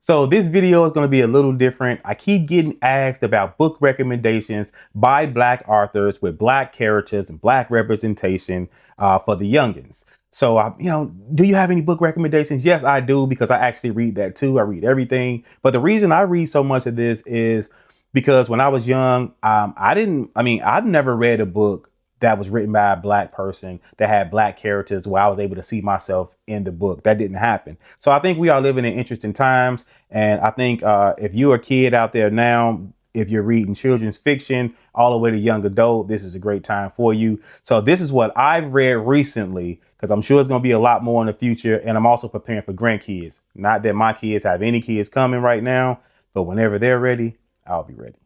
So this video is going to be a little different. I keep getting asked about book recommendations by Black authors with Black characters and Black representation for the youngins. So, do you have any book recommendations? Yes, I do, because I actually read that too. I read everything. But the reason I read so much of this is because when I was young, I'd never read a book that was written by a Black person that had Black characters where I was able to see myself in the book. That didn't happen. So I think we are living in interesting times. And I think if you're a kid out there now, if you're reading children's fiction all the way to young adult, this is a great time for you. So this is what I've read recently, because I'm sure it's going to be a lot more in the future. And I'm also preparing for grandkids. Not that my kids have any kids coming right now, but whenever they're ready, I'll be ready.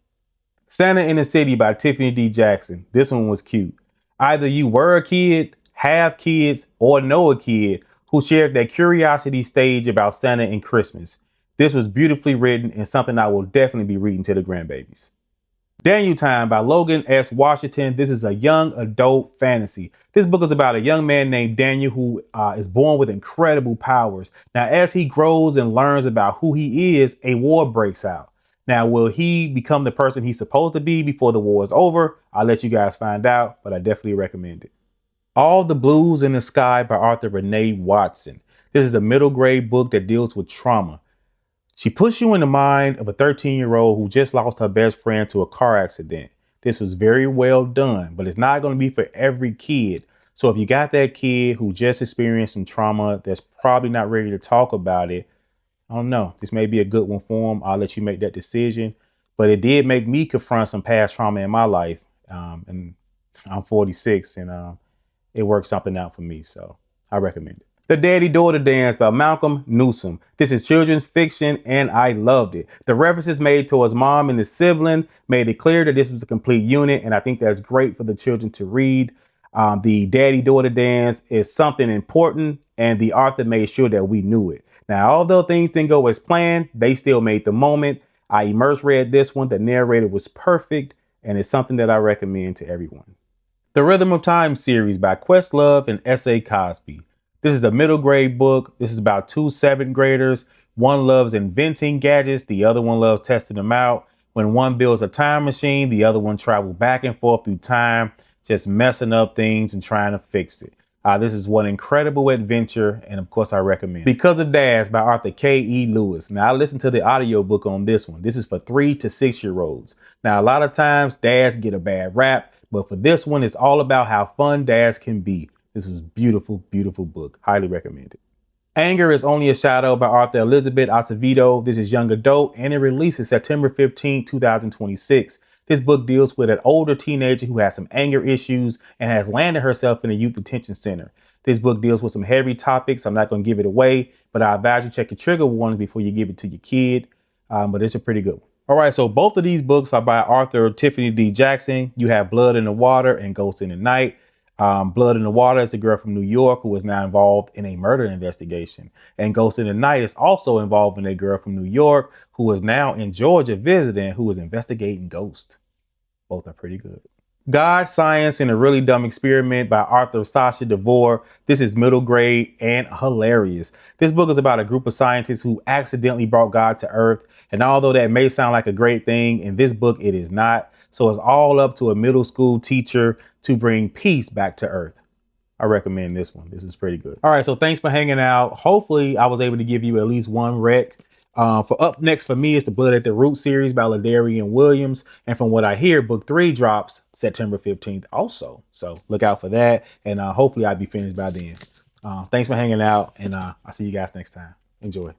Santa in the City by Tiffany D. Jackson. This one was cute. Either you were a kid, have kids, or know a kid who shared that curiosity stage about Santa and Christmas. This was beautifully written and something I will definitely be reading to the grandbabies. Daniel Time by Logan S. Washington. This is a young adult fantasy. This book is about a young man named Daniel who is born with incredible powers. Now, as he grows and learns about who he is, a war breaks out. Now, will he become the person he's supposed to be before the war is over? I'll let you guys find out, but I definitely recommend it. All the Blues in the Sky by Author Renee Watson. This is a middle grade book that deals with trauma. She puts you in the mind of a 13-year-old who just lost her best friend to a car accident. This was very well done, but it's not going to be for every kid. So if you got that kid who just experienced some trauma that's probably not ready to talk about it, I don't know. This may be a good one for them. I'll let you make that decision. But it did make me confront some past trauma in my life. And I'm 46 and it worked something out for me. So I recommend it. The Daddy-Daughter Dance by Malcolm Newsome. This is children's fiction and I loved it. The references made towards mom and the sibling made it clear that this was a complete unit. And I think that's great for the children to read. The Daddy-Daughter Dance is something important and the author made sure that we knew it. Now, although things didn't go as planned, they still made the moment. I immersed read this one. The narrator was perfect, and it's something that I recommend to everyone. The Rhythm of Time series by Questlove and S.A. Cosby. This is a middle grade book. This is about two 7th graders. One loves inventing gadgets. The other one loves testing them out. When one builds a time machine, the other one travels back and forth through time, just messing up things and trying to fix it. This is one incredible adventure, and of course I recommend Because of Dads by Arthur K.E. Lewis. Now, I listened to the audiobook on this one. This is for 3 to 6 year olds. Now, a lot of times dads get a bad rap, but for this one, it's all about how fun dads can be. This was beautiful, beautiful book. Highly recommended. Anger is Only a Shadow by Arthur Elizabeth Acevedo. This is young adult, and it releases September 15, 2026. This book deals with an older teenager who has some anger issues and has landed herself in a youth detention center. This book deals with some heavy topics. I'm not going to give it away, but I advise you check your trigger warnings before you give it to your kid. But it's a pretty good one. All right, so both of these books are by author Tiffany D. Jackson. You have Blood in the Water and Ghost in the Night. Blood in the Water is a girl from New York who is now involved in a murder investigation. And Ghost in the Night is also involving a girl from New York who is now in Georgia visiting, who is investigating ghosts. Both are pretty good. God, Science, and a Really Dumb Experiment by Arthur Sasha DeVore. This is middle grade and hilarious. This book is about a group of scientists who accidentally brought God to Earth. And although that may sound like a great thing, in this book, it is not. So it's all up to a middle school teacher to bring peace back to Earth. I recommend this one. This is pretty good. All right, so thanks for hanging out. Hopefully I was able to give you at least one rec. For up next for me is the Blood at the Root series by Librarian Williams. And from what I hear, book 3 drops September 15th also. So look out for that. And hopefully I'll be finished by then. Thanks for hanging out. And I'll see you guys next time. Enjoy.